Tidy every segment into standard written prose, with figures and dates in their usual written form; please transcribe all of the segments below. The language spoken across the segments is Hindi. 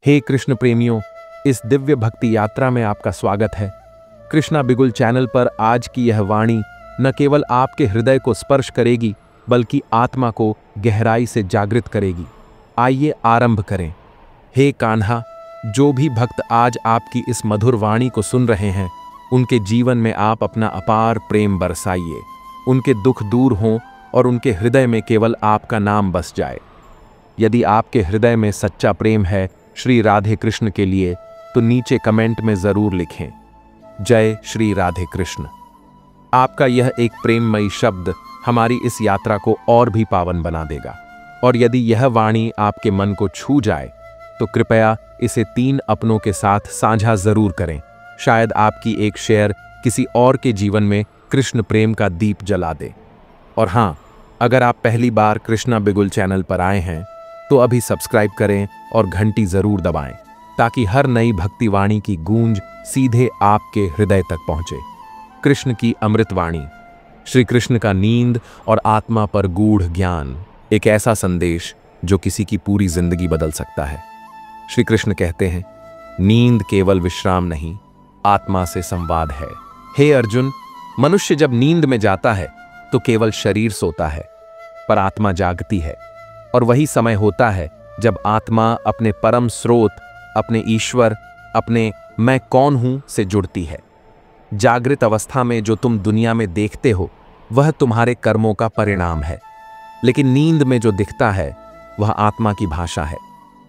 हे कृष्ण प्रेमियों, इस दिव्य भक्ति यात्रा में आपका स्वागत है। कृष्णा बिगुल चैनल पर आज की यह वाणी न केवल आपके हृदय को स्पर्श करेगी, बल्कि आत्मा को गहराई से जागृत करेगी। आइए आरंभ करें। हे कान्हा, जो भी भक्त आज आपकी इस मधुर वाणी को सुन रहे हैं, उनके जीवन में आप अपना अपार प्रेम बरसाइए। उनके दुख दूर हों और उनके हृदय में केवल आपका नाम बस जाए। यदि आपके हृदय में सच्चा प्रेम है श्री राधे कृष्ण के लिए, तो नीचे कमेंट में जरूर लिखें, जय श्री राधे कृष्ण। आपका यह एक प्रेममयी शब्द हमारी इस यात्रा को और भी पावन बना देगा। और यदि यह वाणी आपके मन को छू जाए, तो कृपया इसे 3 अपनों के साथ साझा जरूर करें। शायद आपकी एक शेयर किसी और के जीवन में कृष्ण प्रेम का दीप जला दे। और हाँ, अगर आप पहली बार कृष्णा बिगुल चैनल पर आए हैं, तो अभी सब्सक्राइब करें और घंटी जरूर दबाएं, ताकि हर नई भक्ति वाणी की गूंज सीधे आपके हृदय तक पहुंचे। कृष्ण की अमृत वाणी, श्री कृष्ण का नींद और आत्मा पर गूढ़ ज्ञान, एक ऐसा संदेश जो किसी की पूरी जिंदगी बदल सकता है। श्री कृष्ण कहते हैं, नींद केवल विश्राम नहीं, आत्मा से संवाद है। हे अर्जुन, मनुष्य जब नींद में जाता है तो केवल शरीर सोता है, पर आत्मा जागती है। और वही समय होता है जब आत्मा अपने परम स्रोत, अपने ईश्वर, अपने मैं कौन हूं से जुड़ती है। जागृत अवस्था में जो तुम दुनिया में देखते हो, वह तुम्हारे कर्मों का परिणाम है। लेकिन नींद में जो दिखता है, वह आत्मा की भाषा है।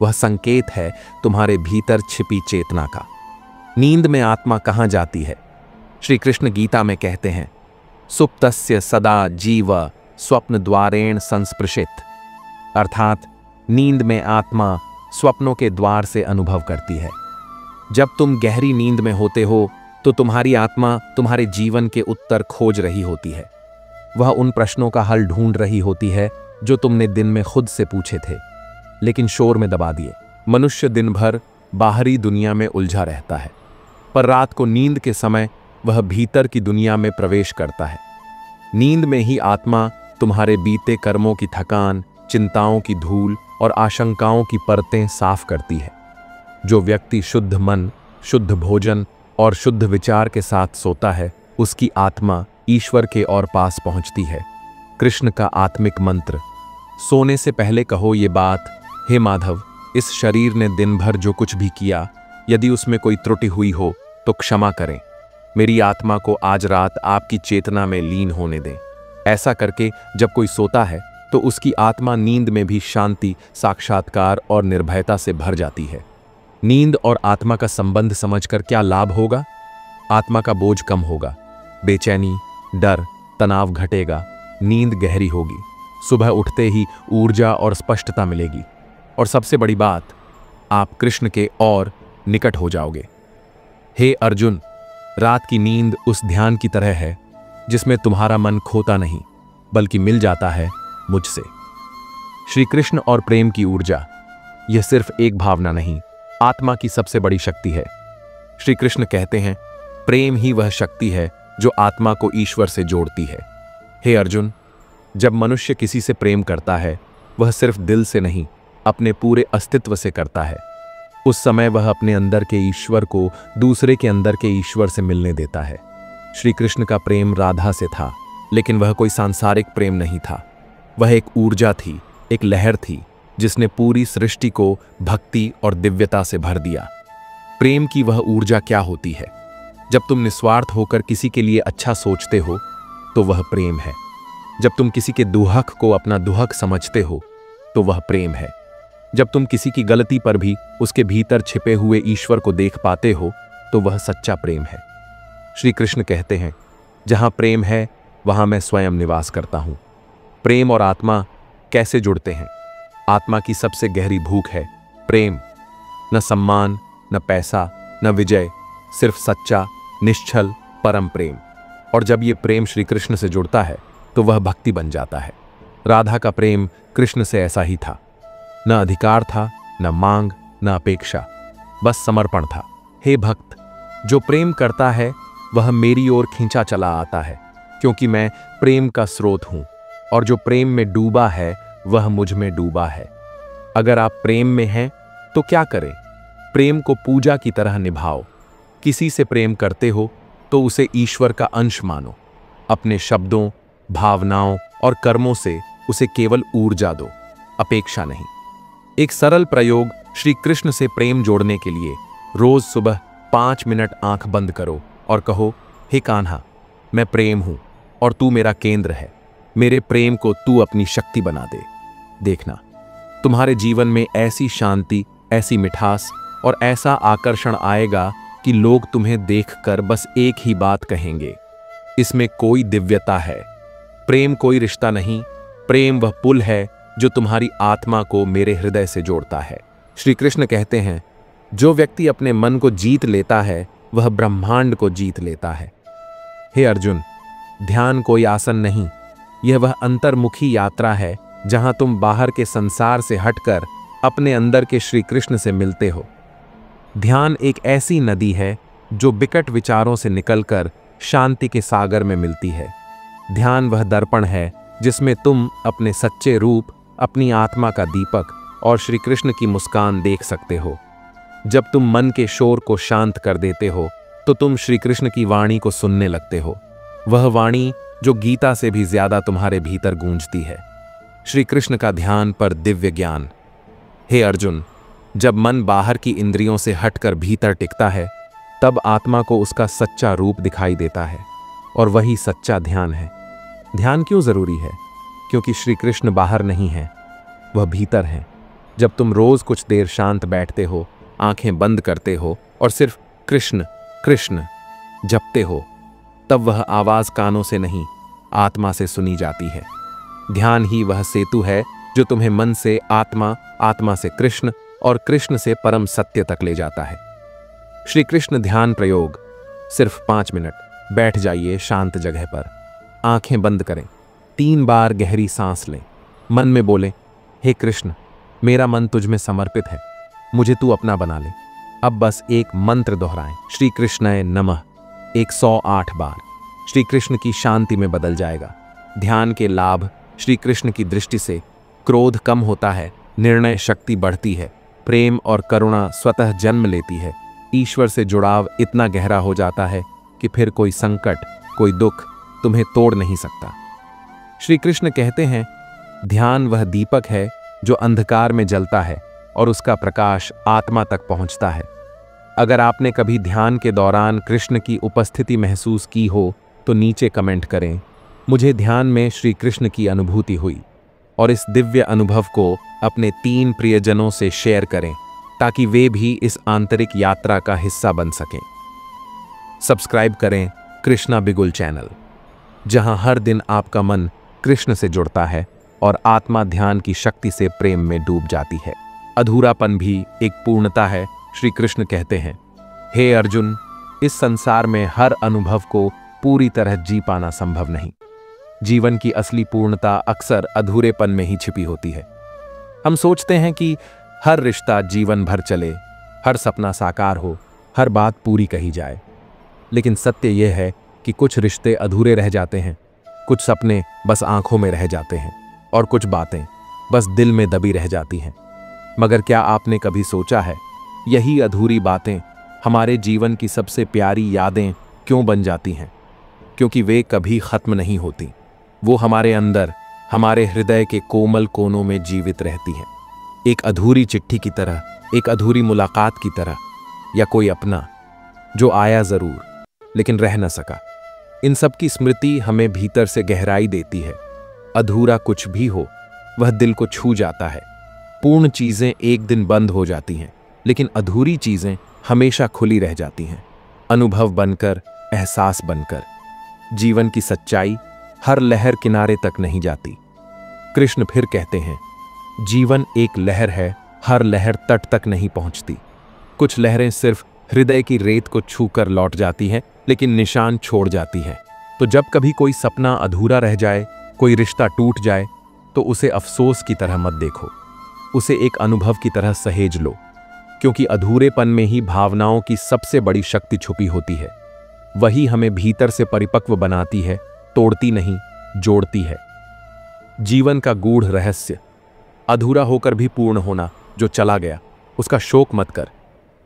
वह संकेत है तुम्हारे भीतर छिपी चेतना का। नींद में आत्मा कहां जाती है? श्री कृष्ण गीता में कहते हैं, सुप्तस्य सदा जीव स्वप्न द्वारेण संस्पृशित। अर्थात नींद में आत्मा स्वप्नों के द्वार से अनुभव करती है। जब तुम गहरी नींद में होते हो, तो तुम्हारी आत्मा तुम्हारे जीवन के उत्तर खोज रही होती है। वह उन प्रश्नों का हल ढूंढ रही होती है जो तुमने दिन में खुद से पूछे थे, लेकिन शोर में दबा दिए। मनुष्य दिन भर बाहरी दुनिया में उलझा रहता है, पर रात को नींद के समय वह भीतर की दुनिया में प्रवेश करता है। नींद में ही आत्मा तुम्हारे बीते कर्मों की थकान, चिंताओं की धूल और आशंकाओं की परतें साफ करती है। जो व्यक्ति शुद्ध मन, शुद्ध भोजन और शुद्ध विचार के साथ सोता है, उसकी आत्मा ईश्वर के और पास पहुंचती है। कृष्ण का आत्मिक मंत्र, सोने से पहले कहो ये बात, हे माधव, इस शरीर ने दिन भर जो कुछ भी किया, यदि उसमें कोई त्रुटि हुई हो तो क्षमा करें। मेरी आत्मा को आज रात आपकी चेतना में लीन होने दें। ऐसा करके जब कोई सोता है, तो उसकी आत्मा नींद में भी शांति, साक्षात्कार और निर्भयता से भर जाती है। नींद और आत्मा का संबंध समझकर क्या लाभ होगा? आत्मा का बोझ कम होगा, बेचैनी, डर, तनाव घटेगा, नींद गहरी होगी, सुबह उठते ही ऊर्जा और स्पष्टता मिलेगी, और सबसे बड़ी बात, आप कृष्ण के और निकट हो जाओगे। हे अर्जुन, रात की नींद उस ध्यान की तरह है जिसमें तुम्हारा मन खोता नहीं, बल्कि मिल जाता है मुझसे। श्री कृष्ण और प्रेम की ऊर्जा, यह सिर्फ एक भावना नहीं, आत्मा की सबसे बड़ी शक्ति है। श्री कृष्ण कहते हैं, प्रेम ही वह शक्ति है जो आत्मा को ईश्वर से जोड़ती है। हे अर्जुन, जब मनुष्य किसी से प्रेम करता है, वह सिर्फ दिल से नहीं, अपने पूरे अस्तित्व से करता है। उस समय वह अपने अंदर के ईश्वर को दूसरे के अंदर के ईश्वर से मिलने देता है। श्री कृष्ण का प्रेम राधा से था, लेकिन वह कोई सांसारिक प्रेम नहीं था। वह एक ऊर्जा थी, एक लहर थी, जिसने पूरी सृष्टि को भक्ति और दिव्यता से भर दिया। प्रेम की वह ऊर्जा क्या होती है? जब तुम निस्वार्थ होकर किसी के लिए अच्छा सोचते हो, तो वह प्रेम है। जब तुम किसी के दुहक को अपना दुहक समझते हो, तो वह प्रेम है। जब तुम किसी की गलती पर भी उसके भीतर छिपे हुए ईश्वर को देख पाते हो, तो वह सच्चा प्रेम है। श्री कृष्ण कहते हैं, जहां प्रेम है, वहां मैं स्वयं निवास करता हूं। प्रेम और आत्मा कैसे जुड़ते हैं? आत्मा की सबसे गहरी भूख है प्रेम। न सम्मान, न पैसा, न विजय, सिर्फ सच्चा, निश्चल, परम प्रेम। और जब ये प्रेम श्री कृष्ण से जुड़ता है, तो वह भक्ति बन जाता है। राधा का प्रेम कृष्ण से ऐसा ही था। न अधिकार था, न मांग, न अपेक्षा, बस समर्पण था। हे भक्त, जो प्रेम करता है वह मेरी ओर खींचा चला आता है, क्योंकि मैं प्रेम का स्रोत हूं, और जो प्रेम में डूबा है वह मुझ में डूबा है। अगर आप प्रेम में हैं तो क्या करें? प्रेम को पूजा की तरह निभाओ। किसी से प्रेम करते हो तो उसे ईश्वर का अंश मानो। अपने शब्दों, भावनाओं और कर्मों से उसे केवल ऊर्जा दो, अपेक्षा नहीं। एक सरल प्रयोग श्री कृष्ण से प्रेम जोड़ने के लिए रोज सुबह 5 मिनट आंख बंद करो और कहो, हे कान्हा, मैं प्रेम हूं और तू मेरा केंद्र है। मेरे प्रेम को तू अपनी शक्ति बना दे। देखना, तुम्हारे जीवन में ऐसी शांति, ऐसी मिठास और ऐसा आकर्षण आएगा कि लोग तुम्हें देखकर बस एक ही बात कहेंगे, इसमें कोई दिव्यता है। प्रेम कोई रिश्ता नहीं, प्रेम वह पुल है जो तुम्हारी आत्मा को मेरे हृदय से जोड़ता है। श्री कृष्ण कहते हैं, जो व्यक्ति अपने मन को जीत लेता है वह ब्रह्मांड को जीत लेता है। हे अर्जुन, ध्यान कोई आसन नहीं, यह वह अंतर्मुखी यात्रा है जहां तुम बाहर के संसार से हटकर अपने अंदर के श्री कृष्ण से मिलते हो। ध्यान एक ऐसी नदी है जो विकट विचारों से निकलकर शांति के सागर में मिलती है। ध्यान वह दर्पण है जिसमें तुम अपने सच्चे रूप, अपनी आत्मा का दीपक और श्री कृष्ण की मुस्कान देख सकते हो। जब तुम मन के शोर को शांत कर देते हो तो तुम श्री कृष्ण की वाणी को सुनने लगते हो, वह वाणी जो गीता से भी ज्यादा तुम्हारे भीतर गूंजती है। श्री कृष्ण का ध्यान पर दिव्य ज्ञान। हे अर्जुन, जब मन बाहर की इंद्रियों से हटकर भीतर टिकता है तब आत्मा को उसका सच्चा रूप दिखाई देता है और वही सच्चा ध्यान है। ध्यान क्यों जरूरी है? क्योंकि श्री कृष्ण बाहर नहीं है, वह भीतर है। जब तुम रोज कुछ देर शांत बैठते हो, आंखें बंद करते हो और सिर्फ कृष्ण कृष्ण जपते हो, तब वह आवाज कानों से नहीं, आत्मा से सुनी जाती है। ध्यान ही वह सेतु है जो तुम्हें मन से आत्मा, आत्मा से कृष्ण और कृष्ण से परम सत्य तक ले जाता है। श्री कृष्ण ध्यान प्रयोग। सिर्फ 5 मिनट बैठ जाइए शांत जगह पर, आंखें बंद करें, 3 बार गहरी सांस लें, मन में बोलें, हे कृष्ण, मेरा मन तुझ में समर्पित है, मुझे तू अपना बना ले। अब बस एक मंत्र दोहराएं, श्री कृष्णाय नमः 108 बार। श्री कृष्ण की शांति में बदल जाएगा। ध्यान के लाभ। श्री कृष्ण की दृष्टि से क्रोध कम होता है, निर्णय शक्ति बढ़ती है, प्रेम और करुणा स्वतः जन्म लेती है। ईश्वर से जुड़ाव इतना गहरा हो जाता है कि फिर कोई संकट, कोई दुख तुम्हें तोड़ नहीं सकता। श्री कृष्ण कहते हैं, ध्यान वह दीपक है जो अंधकार में जलता है और उसका प्रकाश आत्मा तक पहुंचता है। अगर आपने कभी ध्यान के दौरान कृष्ण की उपस्थिति महसूस की हो तो नीचे कमेंट करें, मुझे ध्यान में श्री कृष्ण की अनुभूति हुई। और इस दिव्य अनुभव को अपने 3 प्रियजनों से शेयर करें ताकि वे भी इस आंतरिक यात्रा का हिस्सा बन सकें। सब्सक्राइब करें कृष्णा बिगुल चैनल, जहां हर दिन आपका मन कृष्ण से जुड़ता है और आत्मा ध्यान की शक्ति से प्रेम में डूब जाती है। अधूरापन भी एक पूर्णता है। श्री कृष्ण कहते हैं, हे अर्जुन, इस संसार में हर अनुभव को पूरी तरह जी पाना संभव नहीं। जीवन की असली पूर्णता अक्सर अधूरेपन में ही छिपी होती है। हम सोचते हैं कि हर रिश्ता जीवन भर चले, हर सपना साकार हो, हर बात पूरी कही जाए। लेकिन सत्य यह है कि कुछ रिश्ते अधूरे रह जाते हैं, कुछ सपने बस आंखों में रह जाते हैं और कुछ बातें बस दिल में दबी रह जाती हैं। मगर क्या आपने कभी सोचा है, यही अधूरी बातें हमारे जीवन की सबसे प्यारी यादें क्यों बन जाती हैं? क्योंकि वे कभी खत्म नहीं होती। वो हमारे अंदर, हमारे हृदय के कोमल कोनों में जीवित रहती हैं, एक अधूरी चिट्ठी की तरह, एक अधूरी मुलाकात की तरह, या कोई अपना जो आया जरूर लेकिन रह न सका। इन सब की स्मृति हमें भीतर से गहराई देती है। अधूरा कुछ भी हो, वह दिल को छू जाता है। पूर्ण चीजें एक दिन बंद हो जाती हैं, लेकिन अधूरी चीजें हमेशा खुली रह जाती हैं, अनुभव बनकर, एहसास बनकर। जीवन की सच्चाई हर लहर किनारे तक नहीं जाती। कृष्ण फिर कहते हैं, जीवन एक लहर है, हर लहर तट तक नहीं पहुंचती। कुछ लहरें सिर्फ हृदय की रेत को छूकर लौट जाती हैं, लेकिन निशान छोड़ जाती हैं। तो जब कभी कोई सपना अधूरा रह जाए, कोई रिश्ता टूट जाए, तो उसे अफसोस की तरह मत देखो, उसे एक अनुभव की तरह सहेज लो। क्योंकि अधूरेपन में ही भावनाओं की सबसे बड़ी शक्ति छुपी होती है। वही हमें भीतर से परिपक्व बनाती है, तोड़ती नहीं, जोड़ती है। जीवन का गूढ़ रहस्य, अधूरा होकर भी पूर्ण होना। जो चला गया उसका शोक मत कर,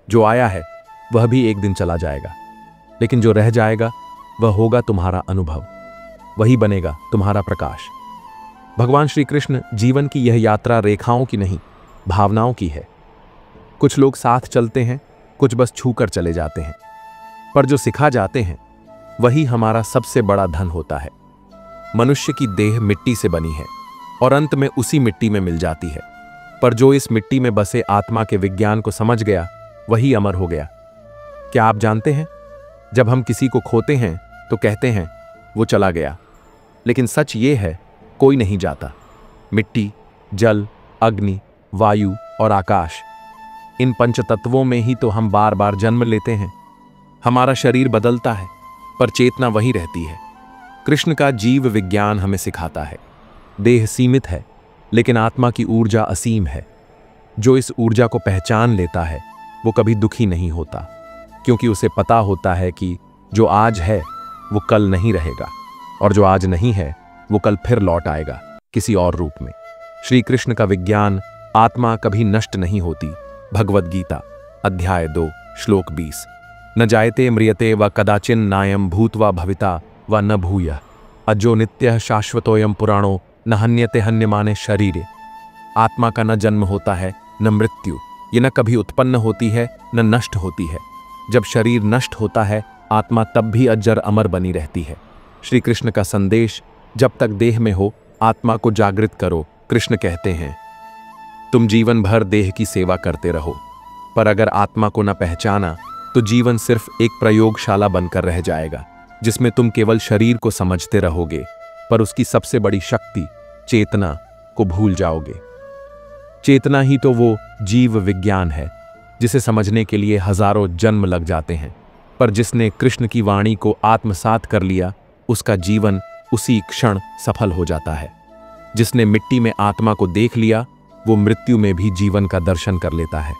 जो आया है वह भी एक दिन चला जाएगा, लेकिन जो रह जाएगा वह होगा तुम्हारा अनुभव, वही बनेगा तुम्हारा प्रकाश। भगवान श्री कृष्ण जीवन की यह यात्रा रेखाओं की नहीं, भावनाओं की है। कुछ लोग साथ चलते हैं, कुछ बस छूकर चले जाते हैं, पर जो सिखा जाते हैं वही हमारा सबसे बड़ा धन होता है। मनुष्य की देह मिट्टी से बनी है और अंत में उसी मिट्टी में मिल जाती है, पर जो इस मिट्टी में बसे आत्मा के विज्ञान को समझ गया वही अमर हो गया। क्या आप जानते हैं, जब हम किसी को खोते हैं तो कहते हैं वो चला गया, लेकिन सच ये है कोई नहीं जाता। मिट्टी, जल, अग्नि, वायु और आकाश, इन पंच तत्वों में ही तो हम बार बार जन्म लेते हैं। हमारा शरीर बदलता है पर चेतना वही रहती है। कृष्ण का जीव विज्ञान हमें सिखाता है, देह सीमित है लेकिन आत्मा की ऊर्जा असीम है। जो इस ऊर्जा को पहचान लेता है वो कभी दुखी नहीं होता, क्योंकि उसे पता होता है कि जो आज है वो कल नहीं रहेगा, और जो आज नहीं है वो कल फिर लौट आएगा किसी और रूप में। श्री कृष्ण का विज्ञान, आत्मा कभी नष्ट नहीं होती। भगवद गीता अध्याय 2 श्लोक 20। न जायते म्रियते व कदाचिन नायम भूत्वा भविता व न भूयः अजो नित्यः शाश्वतोयम पुराणो न हन्यते हन्यमाने शरीरे। आत्मा का न जन्म होता है न मृत्यु, ये न कभी उत्पन्न होती है न नष्ट होती है। जब शरीर नष्ट होता है आत्मा तब भी अजर अमर बनी रहती है। श्री कृष्ण का संदेश, जब तक देह में हो आत्मा को जागृत करो। कृष्ण कहते हैं तुम जीवन भर देह की सेवा करते रहो, पर अगर आत्मा को न पहचाना तो जीवन सिर्फ एक प्रयोगशाला बनकर रह जाएगा, जिसमें तुम केवल शरीर को समझते रहोगे, पर उसकी सबसे बड़ी शक्ति चेतना को भूल जाओगे। चेतना ही तो वो जीव विज्ञान है जिसे समझने के लिए हजारों जन्म लग जाते हैं, पर जिसने कृष्ण की वाणी को आत्मसात कर लिया उसका जीवन उसी क्षण सफल हो जाता है। जिसने मिट्टी में आत्मा को देख लिया वो मृत्यु में भी जीवन का दर्शन कर लेता है।